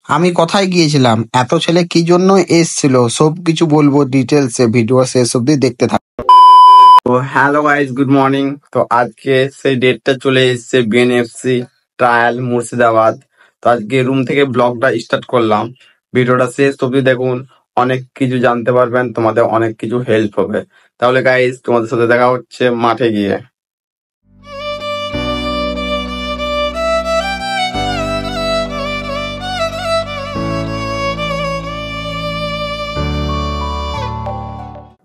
আমি কোথায় গিয়েছিলাম, এত ছেলে কি জন্য এসেছিল, সবকিছু বলবো ডিটেলসে, ভিডিও শেষ অব্দি দেখতে থাকো। তো হ্যালো গাইজ, গুড মর্নিং। তো আজকে সেই ডেটটা চলে এসেছে, বিএনএফসি ট্রায়াল মুর্শিদাবাদ। তো আজকে রুম থেকে ব্লগটা স্টার্ট করলাম। ভিডিওটা শেষ অব্দি দেখুন, অনেক কিছু জানতে পারবেন, তোমাদের অনেক কিছু হেল্প হবে। তাহলে গাইজ, তোমাদের সাথে দেখা হচ্ছে মাঠে গিয়ে।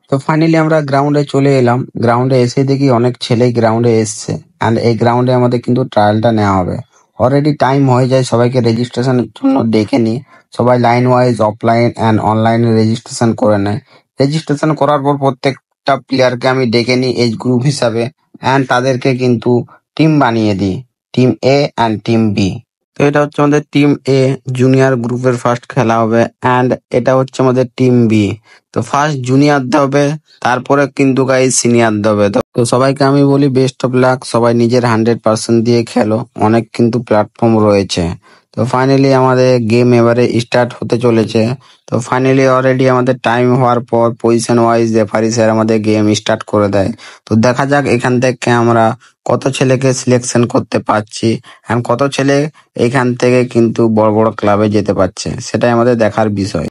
তো ফাইনালি আমরা গ্রাউন্ডে চলে এলাম। গ্রাউন্ডে এসে দেখি অনেক ছেলেই গ্রাউন্ডে এসছে, অ্যান্ড এই গ্রাউন্ডে আমাদের কিন্তু ট্রায়ালটা নেওয়া হবে। অলরেডি টাইম হয়ে যায়, সবাইকে রেজিস্ট্রেশনের জন্য ডেকে নিই। সবাই লাইন ওয়াইজ অফলাইন অ্যান্ড অনলাইনে রেজিস্ট্রেশন করে নেয়। রেজিস্ট্রেশন করার পর প্রত্যেকটা প্লেয়ারকে আমি ডেকে নিই এজ গ্রুপ হিসাবে, অ্যান্ড তাদেরকে কিন্তু টিম বানিয়ে দিই, team A and team B. তো এটা হচ্ছে আমাদের টিম এ, জুনিয়র গ্রুপের ফার্স্ট খেলা হবে, অ্যান্ড এটা হচ্ছে আমাদের টিম বি। তো ফার্স্ট জুনিয়র হবে, তারপরে কিন্তু গাইজ সিনিয়র হবে। তো সবাইকে আমি বলি বেস্ট অফ লাক, সবাই নিজের 100% দিয়ে খেলো, অনেক কিন্তু প্ল্যাটফর্ম রয়েছে। তো ফাইনালি আমাদের গেম এবারে স্টার্ট হতে চলেছে। তো ফাইনালি অলরেডি আমাদের টাইম হওয়ার পর পজিশন ওয়াইজ রেফারি স্যার আমাদের গেম স্টার্ট করে দেয়। তো দেখা যাক এখান থেকে আমরা কত ছেলেকে সিলেকশন করতে পারছি, আর কত ছেলে এখান থেকে কিন্তু বড় বড় ক্লাবে যেতে পারছে, সেটাই আমাদের দেখার বিষয়।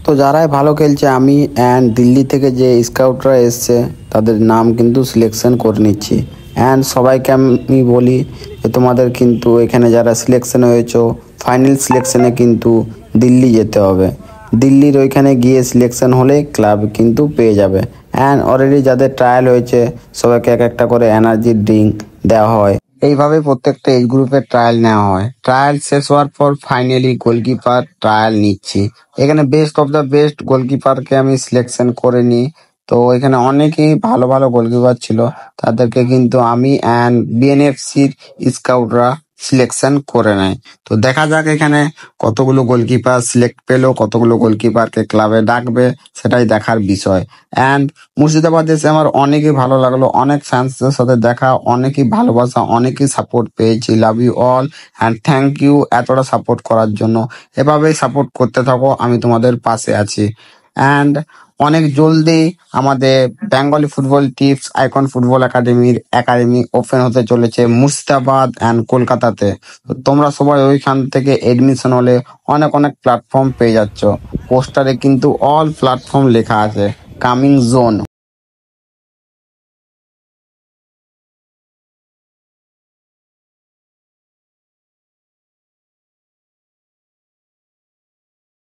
তো যারাই ভালো খেলছে, আমি অ্যান্ড দিল্লি থেকে যে স্কাউটরা এসছে তাদের নাম কিন্তু সিলেকশন করে নিচ্ছি। অ্যান্ড সবাইকে আমি বলি যে তোমাদের কিন্তু এখানে যারা সিলেকশন হয়েছো ফাইনাল সিলেকশনে কিন্তু দিল্লি যেতে হবে। দিল্লির ওইখানে গিয়ে সিলেকশন হলে ক্লাব কিন্তু পেয়ে যাবে। অ্যান্ড অলরেডি যাদের ট্রায়াল হয়েছে সবাইকে এক একটা করে এনার্জি ড্রিঙ্ক দেওয়া হয়। এইভাবে প্রত্যেকটা এজ গ্রুপের ট্রায়াল নেওয়া হয়। ট্রায়াল শেষ হওয়ার পর ফাইনালি গোলকিপার ট্রায়াল নিচ্ছি। এখানে বেস্ট অফ দ্য বেস্ট গোলকিপারকে আমি সিলেকশন করে নিই। তো এখানে অনেকেই ভালো ভালো গোলকিপার ছিল, তাদেরকে কিন্তু আমি অ্যান্ড বিএনএফসির স্কাউটরা সিলেকশন করে নেয়। তো দেখা যাক এখানে কতগুলো গোলকিপার সিলেক্ট পেলো, কতগুলো গোলকিপারকে ক্লাবে ডাকবে, সেটাই দেখার বিষয়। অ্যান্ড মুর্শিদাবাদ এসে আমার অনেকই ভালো লাগলো, অনেক ফ্যান্সদের সাথে দেখা, অনেকই ভালোবাসা, অনেকই সাপোর্ট পেয়েছি। Love you all and thank you এতটা সাপোর্ট করার জন্য। এভাবেই সাপোর্ট করতে থাকো, আমি তোমাদের পাশে আছি। অ্যান্ড অনেক জলদি আমাদের Bengali football tips icon football academy open হতে চলেছে মুর্শিদাবাদ অ্যান্ড কলকাতাতে। তো তোমরা সবাই ওইখান থেকে এডমিশন হলে অনেক অনেক প্ল্যাটফর্ম পেয়ে যাচ্ছ। পোস্টারে কিন্তু অল প্ল্যাটফর্ম লেখা আছে, কামিং জোন।